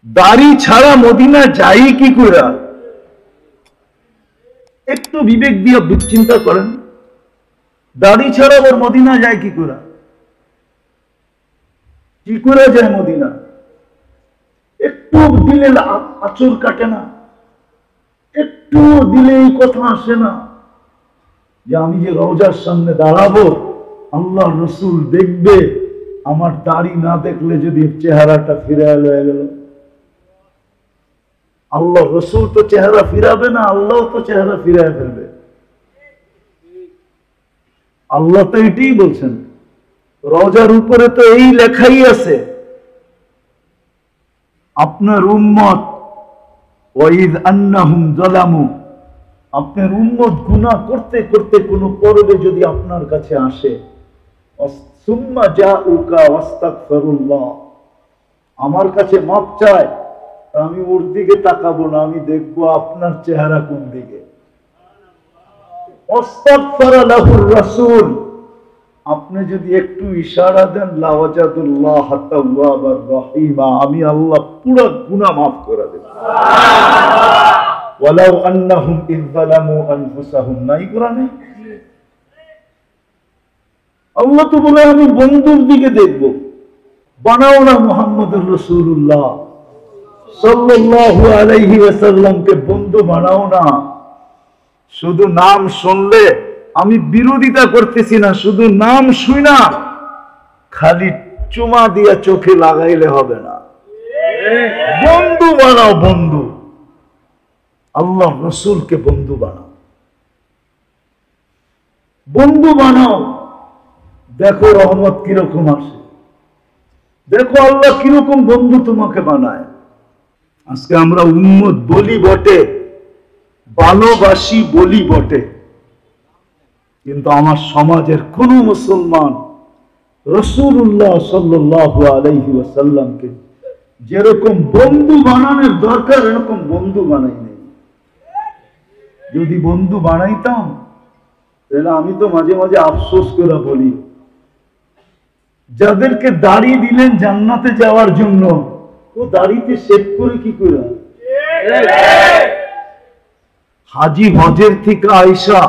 দাড়ি ছাড়া মদিনা যাই কি করে? একটু বিবেক দিয়ে চিন্তা করেন, দাড়ি ছাড়া ওর মদিনা যায় কি করে? কি করে যায় মদিনা? একটু দিলে আচর কাটে না, একটু দিলে এই কথা আসে না যে আমি যে রওজার সামনে দাঁড়াবো, আল্লাহ রসুল দেখবে, আমার দাড়ি না দেখলে যদি চেহারাটা ফিরে হয়ে গেল। আল্লাহ রসুল তো চেহারা ফিরাবে না, আল্লাহ তো চেহারা ফিরায় ফেলবে। আল্লাহ তো এটাই বলছেন, রওজার উপরে তো এই লেখাই আছে, আপনার উম্মত ওয়াইদ আন্নাহুম যালামু, আপনার উম্মত গুনাহ করতে করতে কোন পর্বে যদি আপনার কাছে আসে, সুম্মা জাউকা ওয়াস্তাগফিরুল্লাহ, আমার কাছে মাপ চায়, আমি ওর দিকে তাকাবো না, আমি দেখবো আপনার চেহারা কোন দিকে। ওয়াস্তাগফারা লাহুর রাসূল, আপনি যদি একটু ইশারা দেন, লাওয়াজাদুল্লাহ তাওয়াবার রহিমা, আমি আল্লাহ পুরো গুনাহ মাফ করে দেব। ওয়ালাউ আন্নাহুম ইয যালামু আনফুসাহুম, নাই কোরআনে? আল্লাহ তো বলে আমি বন্ধুর দিকে দেখব। বানাও না মুহাম্মদুর রাসূলুল্লাহ সাল্লাল্লাহু আলাইহি ওয়াসাল্লামকে বন্ধু বানাও না। শুধু নাম শুনলে, আমি বিরোধিতা করতেছি না, শুধু নাম শুই না খালি চুমা দিয়া চোখে লাগাইলে হবে না, বন্ধু বানাও, বন্ধু। আল্লাহ রসুলকে বন্ধু বানাও, বন্ধু বানাও। দেখো রহমত কিরকম আসে, দেখো আল্লাহ কিরকম বন্ধু তোমাকে বানায়। আজকে আমরা উম্মত বলি বটে, ভালোবাসি বলি বটে, কিন্তু আমার সমাজের কোন মুসলমান রাসূলুল্লাহ সাল্লাল্লাহু আলাইহি ওয়াসাল্লামকে যেরকম বন্ধু বানানোর দরকার এরকম বন্ধু বানাই নাই। যদি বন্ধু বানাইতাম তাহলে আমি তো মাঝে মাঝে আফসোস করে বলি, যাদেরকে দাড়ি দিলেন জান্নাতে যাওয়ার জন্য, ও দাড়িতে শেভ করে কি করে? হাজি হজের থেকে আয়েশা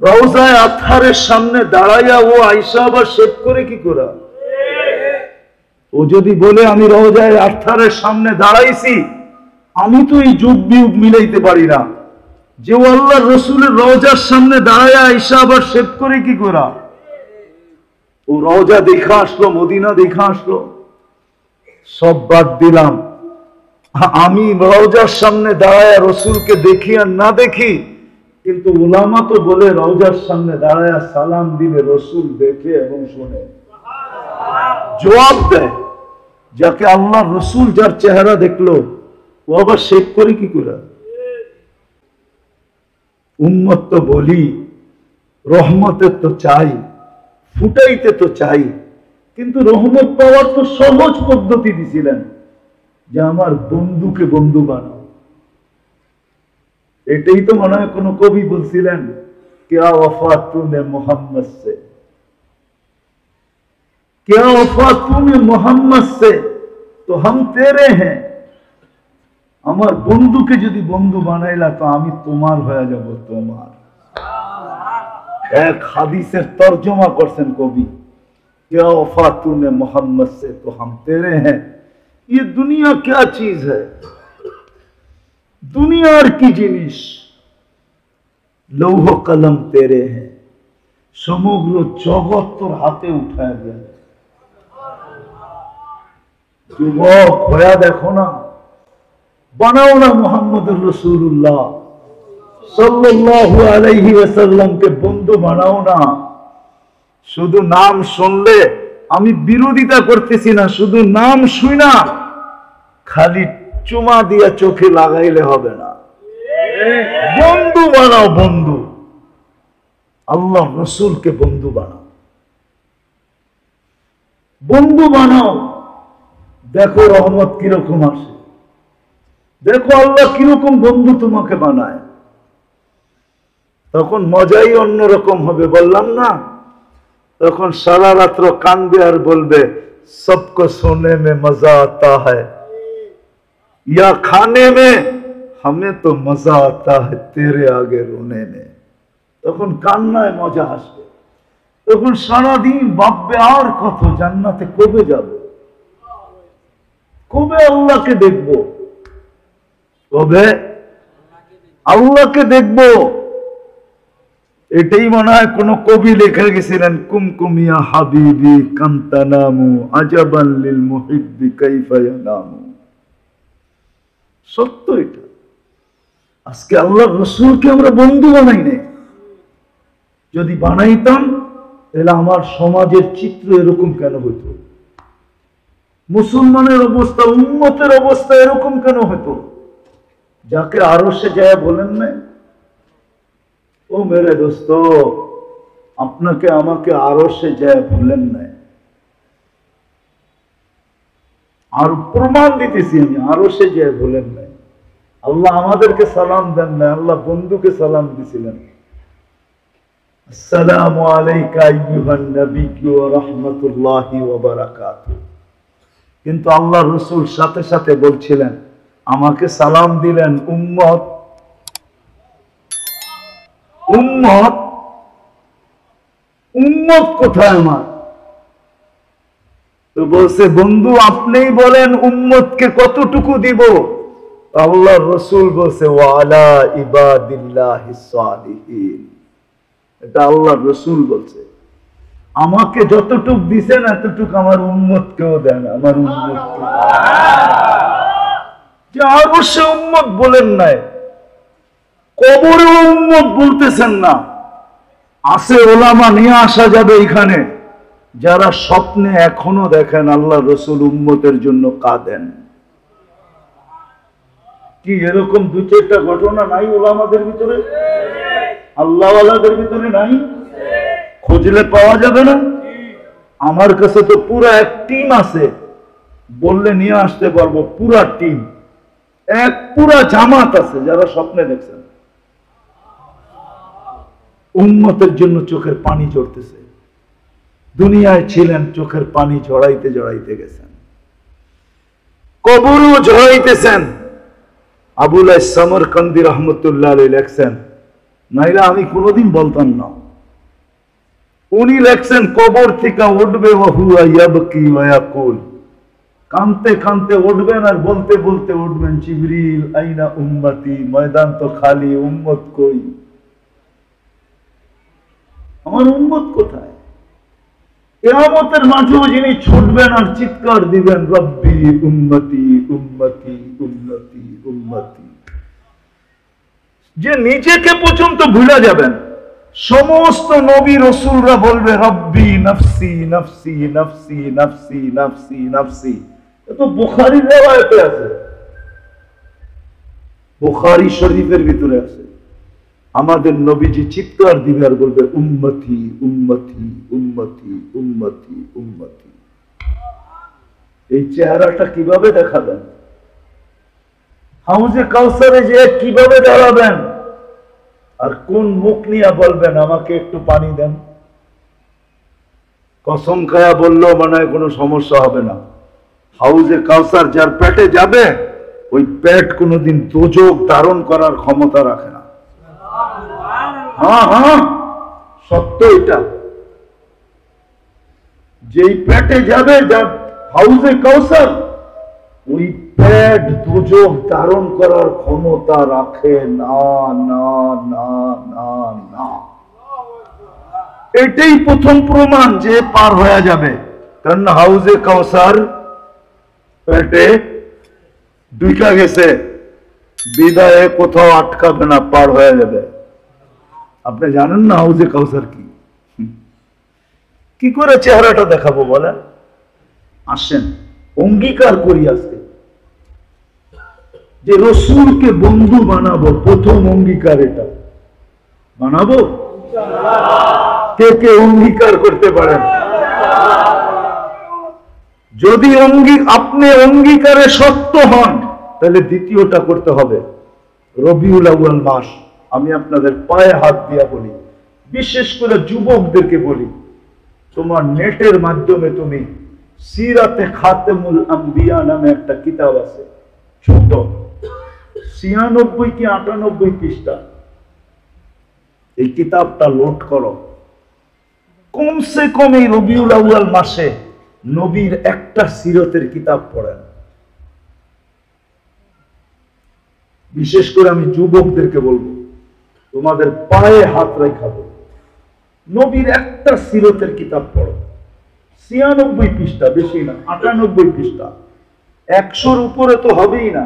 রওজায়ে আতহারের সামনে দাঁড়াইয়া ও আয়েশা আবার শেভ করে কি করে? ও যদি বলে আমি রওজায়ে আতহারের সামনে দাঁড়াইছি, আমি তো এই যুগ বিয়োগ মিলাইতে পারি না যে ও আল্লাহর রসুলের রওজার সামনে দাঁড়াইয়া আয়েশা আবার শেভ করে কি করে? ও রওজা দেখা আসলো, মদিনা দেখা আসলো, সব বাদ দিলাম। আমি রওজার সামনে দাঁড়ায় রসুলকে দেখি আর না দেখি, কিন্তু উলামা তো বলে রওজার সামনে দাঁড়ায় সালাম দিলে রসুল দেখে এবং শুনে, জবাব দেয়। যাকে আল্লাহ রসুল যার চেহারা দেখলো, ও আবার শেভ করে কি করে? উম্মত তো বলি, রহমতের তো চাই, ফুটাইতে তো চাই, কিন্তু রহমত পাওয়ার তো সহজ পদ্ধতি দিছিলেন যে আমার বন্ধুকে বন্ধু বানাও। এটাই তো মনে হয় কোন কবি বলছিলেন, क्या वफा तूने मोहम्मद से, क्या वफा तूने मोहम्मद से, तो हम तेरे हैं। আমার বন্ধুকে যদি বন্ধু বানাইলা তো আমি তোমার হয়ে যাব, তোমার। এক হাদিসের তর্জমা করছেন কবি, क्या वफा तूने मोहम्मद से तो हम तेरे हैं। ये दुनिया क्या चीज है? दुनियार की जिनिस, लौह कलम तेरे हैं, সমগ্র জগৎ তোর হাতে উঠায় দেয়। যুবক হয়ে দেখো না, বানাও না মুহাম্মদুর রাসূলুল্লাহ সাল্লাল্লাহু আলাইহি ওয়াসাল্লামকে বন্ধু বানাও না। শুধু নাম শুনলে, আমি বিরোধিতা করতেছি না, শুধু নাম শুই না খালি চুমা দিয়া চোখে লাগাইলে হবে না, বন্ধু বানাও, বন্ধু। আল্লাহ রসুলকে বন্ধু বানাও, বন্ধু বানাও। দেখো রহমত কিরকম আসে, দেখো আল্লাহ কিরকম বন্ধু তোমাকে বানায়, তখন মজাই অন্যরকম হবে। বললাম না, তখন সারা রাত্র কানবে আর বলবে, সবকো সোনে মে মজা আতা হ্যায়, या खाने में, हमें तो मजा आता है तेरे आगे रोने में। তখন কান্নায় মজা আসবে, তখন সারাদিন ভাববে আর কত জান্নাতে কবে যাব, কবে আল্লাহকে দেখব, কবে আল্লাহকে দেখব। এটাই মনে হয় কোন কবি লেখা গেছিলেন, কুমকুমিয়া হাবিবি কান্তানামু আজাবান লিল মুহিব্বি কাইফা ইয়ানামু। সত্য এটা। আজকে আল্লাহর রাসূলকে আমরা বন্ধু বানাই নাই। যদি বানাইতাম তাহলে আমার সমাজের চিত্র এরকম কেন হতো, মুসলমানের অবস্থা, উম্মতের অবস্থা এরকম কেন হতো? যাকে আরশে যায় বলেন না, ও মেরে দোস্ত, আপনাকে আমাকে আরশে যায় বলেন না। আর প্রমাণ দিতেছি আমি, আরশে যায় বলেন না। আল্লাহ আমাদেরকে সালাম দেন না, আল্লাহ বন্ধুকে সালাম দিছিলেন, আসসালামু আলাইকা আইয়ুহান নাবিয়্যু ওয়া রাহমাতুল্লাহি ওয়া বারাকাতুহু। কিন্তু আল্লাহ রাসূল সাথে সাথে বলছিলেন, আমাকে সালাম দিলেন উম্মত, উম্মত, উম্মত কোথায় আমার? তো বলছে, বন্ধু আপনিই বলেন উম্মতকে কতটুকু দিব? আল্লাহ রাসূল বলছে, ওয়া আলা ইবাদিল্লাহিস সালিহিন। এটা আল্লাহ রাসূল বলছে, আমাকে যতটুক দিছেন এতটুক আমার উম্মতকেও দেন, আমার উম্মতকে। যে আরশে উম্মত বলেন নাই, কবরে উম্মত বলতেছেন না। আছে ওলামা নিয়ে আসা যাবে এখানে, যারা স্বপ্নে এখনো দেখেন আল্লাহ রাসূল উম্মতের জন্য কাঁদেন। কি এরকম দু চারটা ঘটনা নাই ওলামাদের ভিতরে, আল্লাহওয়ালাদের ভিতরে নাই? খুঁজলে পাওয়া যাবে না? আমার কাছে তো পুরা এক টিম আছে, বললে নিয়ে আসতে পারবো। পুরা টিম, এক পুরা জামাত আছে যারা স্বপ্নে দেখছেন উম্মতের জন্য চোখের পানি ঝরতেছে। দুনিয়ায় ছিলেন, চোখের পানি ঝরাইতে ঝরাইতে গেছেন, কবরও ঝরাইতেছেন। আবুল সামরকান্দি রহমতুল্লাহ আলাইহি লেখছেন, নাইলে আমি কোনোদিন বলতাম না। উনি লেখছেন, কবর থেকে উঠবে ওয়াহুয়া ইয়াবকি ওয়া ইয়াকুল, কানতে কানতে উঠবেন আর বলতে বলতে উঠবেন, জিবরিল আইনা উম্মতি, ময়দান তো খালি, উম্মত কই, আমার উম্মত কোথায়? কিয়ামতের মাঝেও যিনি ছুটবেন আর চিৎকার দিবেন, রব্বি উম্মতি উম্মতি উম্মতি উম্মতি। যে নিজেকে পর্যন্ত ভুলে যাবেন। সমস্ত নবী রাসূলরা বলবে রব্বি নফসি নফসি নফসি নফসি নফসি নফসি। তো বুখারীর riwayate আছে, বুখারী শরীফের ভিতরে আছে, আমাদের নবীজি চিৎকার দিবে আর বলবে উম্মতি উম্মতি উম্মতি উম্মতি উম্মতি। এই চেহারাটা কিভাবে দেখাবেন? হাউজে কাউসারে যে কিভাবে দাঁড়াবেন? আর কোন মুখ নিয়ে বলবেন আমাকে একটু পানি দেন? কসম খায়া বললেও মনে হয় কোনো সমস্যা হবে না। হাউজে কাউসার যার পেটে যাবে, ওই পেট কোনোদিন দোজক ধারণ করার ক্ষমতা রাখে না। হ্যাঁ হ্যাঁ, সত্য এটা। যেই পেটে যাবে, যার হাউজে কাউসার, ওই পেট দোজক ধারণ করার ক্ষমতা রাখে না না না না না। এটাই প্রথম প্রমাণ যে পার হয়ে যাবে। কারণ হাউজে কাউসার পেটে ঢুকা গেছে, বিদায়ে কোথাও আটকাবে না, পার হয়ে যাবে। আপনি জানেন না হাউজে কাউসার কি? কি করে চেহারাটা দেখাবো বলেন? আসেন অঙ্গীকার করি আজকে যে রাসূলকে বন্ধু বানাবো। প্রথম অঙ্গীকার এটা বানাবো। কে কে অঙ্গীকার করতে পারেন? যদি আপনি অঙ্গীকারে সত্য হন, তাহলে দ্বিতীয়টা করতে হবে। রবিউল আউয়াল মাস, আমি আপনাদের পায়ে হাত দিয়া বলি, বিশেষ করে যুবকদেরকে বলি, তোমার নেটের মাধ্যমে তুমি সিরাতে খাতেমুল আম্বিয়া নামে একটা কিতাব আছে, ছোট, 96 কি 98 পৃষ্ঠা। এই কিতাবটা লোড করো। কমসে কম এই রবিউল আউয়াল মাসে নবীর একটা সিরতের কিতাব পড়েন। বিশেষ করে আমি যুবকদেরকে বলবো, তোমাদের পায়ে হাত রেখা বলবো, নবীর একটা সিরতের কিতাব পড়ো। 96 পৃষ্ঠা, বেশি না, 98 পৃষ্ঠা। 100-র উপরে তো হবেই না।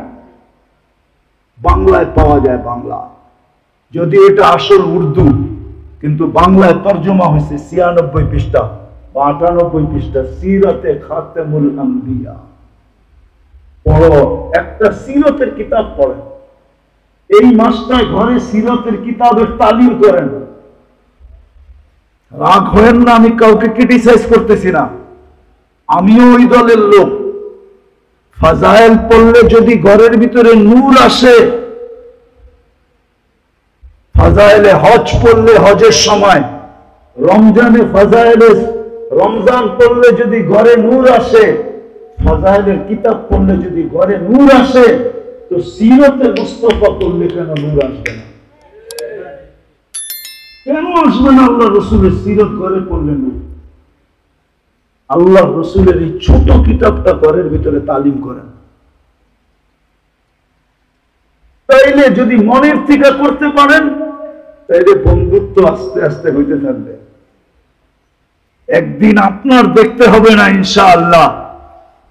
বাংলায় পাওয়া যায়, বাংলা, যদি এটা আসল উর্দু, কিন্তু বাংলায় তর্জমা হয়েছে 96 পৃষ্ঠা বা 98 পৃষ্ঠা, সিরতে খাতেমুল আম্বিয়া। পড়ো, একটা সিরতের কিতাব পড়েন। এই মাসটায় ঘরে সিরতের কিতাবের তালিম করেন। রাগ হয়েন না, আমি কাউকে ক্রিটিসাইজ করতেছি না, আমিও ওই দলের লোক। ফাজাইল পড়লে যদি ঘরের ভিতরে নূর আসে, ফাজাইলে হজ পড়লে হজের সময়, রমজানে ফাজাইলে রমজান পড়লে যদি ঘরে নূর আসে, ফাজাইলের কিতাব পড়লে যদি ঘরে নূর আসে, তো সিরতে মুস্তাফা পড়লে কেন নূর আসবে না? কেন আসবে না? আল্লাহ রসুলের সিরত ঘরে পড়লে নূর। আল্লাহ রসুলের এই ছোট কিতাবটা ঘরের ভিতরে তালিম করেন। তাইলে যদি মনের থেকে করতে পারেন, তাইলে বন্ধুত্ব আস্তে আস্তে হইতে থাকবে। একদিন আপনার দেখতে হবে না ইনশাআল্লাহ,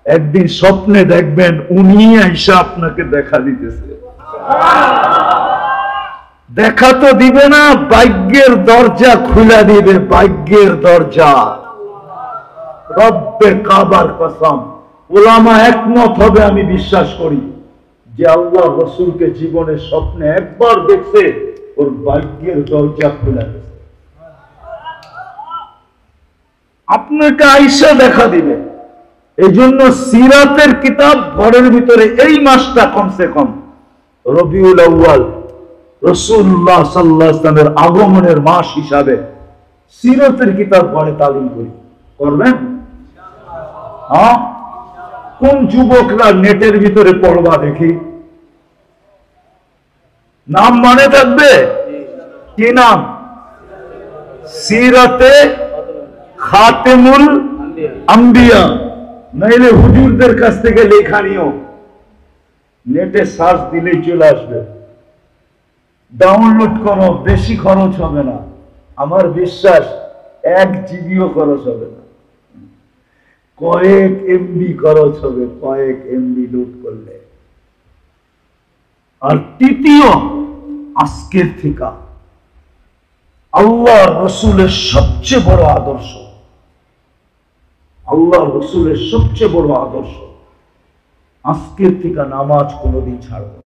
একদিন স্বপ্নে দেখবেন উনি আইসা আপনাকে দেখা দিতেছে। দেখা তো দিবে না, ভাগ্যের দরজা খুলে দিবে, ভাগ্যের দরজা। রব্বে কাবার কসম, উলামা একমত হবে, আমি বিশ্বাস করি, যে আল্লাহ রসুলকে জীবনের স্বপ্নে একবার দেখছে, ওর ভাগ্যের দরজা খুলে গেছে। আপনাকে আইসা দেখা দিবে। এই জন্য সিরাতের কিতাব ঘরের ভিতরে এই মাসটা কমসে কম রবিউল আউয়াল, রাসূলুল্লাহ সাল্লাল্লাহু আলাইহি ওয়াসাল্লামের আগমনের মাস হিসাবে সিরাতের কিতাব ঘরে তালিম করি। করবেন? হ্যাঁ? কোন যুবকরা নেটের ভিতরে পড়বা দেখি? নাম মনে থাকবে? কি নাম? সিরাতে খাতেমুল আম্বিয়া। নাইলে হুজুরদের কাছ থেকে লেখা নিও, নেটে সার্চ দিলেই চলে আসবে। ডাউনলোড করো, বেশি খরচ হবে না, আমার বিশ্বাস 1 জিবিও খরচ হবে না, কয়েক এমবি খরচ হবে, কয়েক এমবি লোড করলে। আর তৃতীয়, আজকের থেকে আল্লাহ রসুলের সবচেয়ে বড় আদর্শ, আল্লাহ রসুলের সবচেয়ে বড় আদর্শ, আজকের থেকে নামাজ কোনোদিন ছাড়ব না।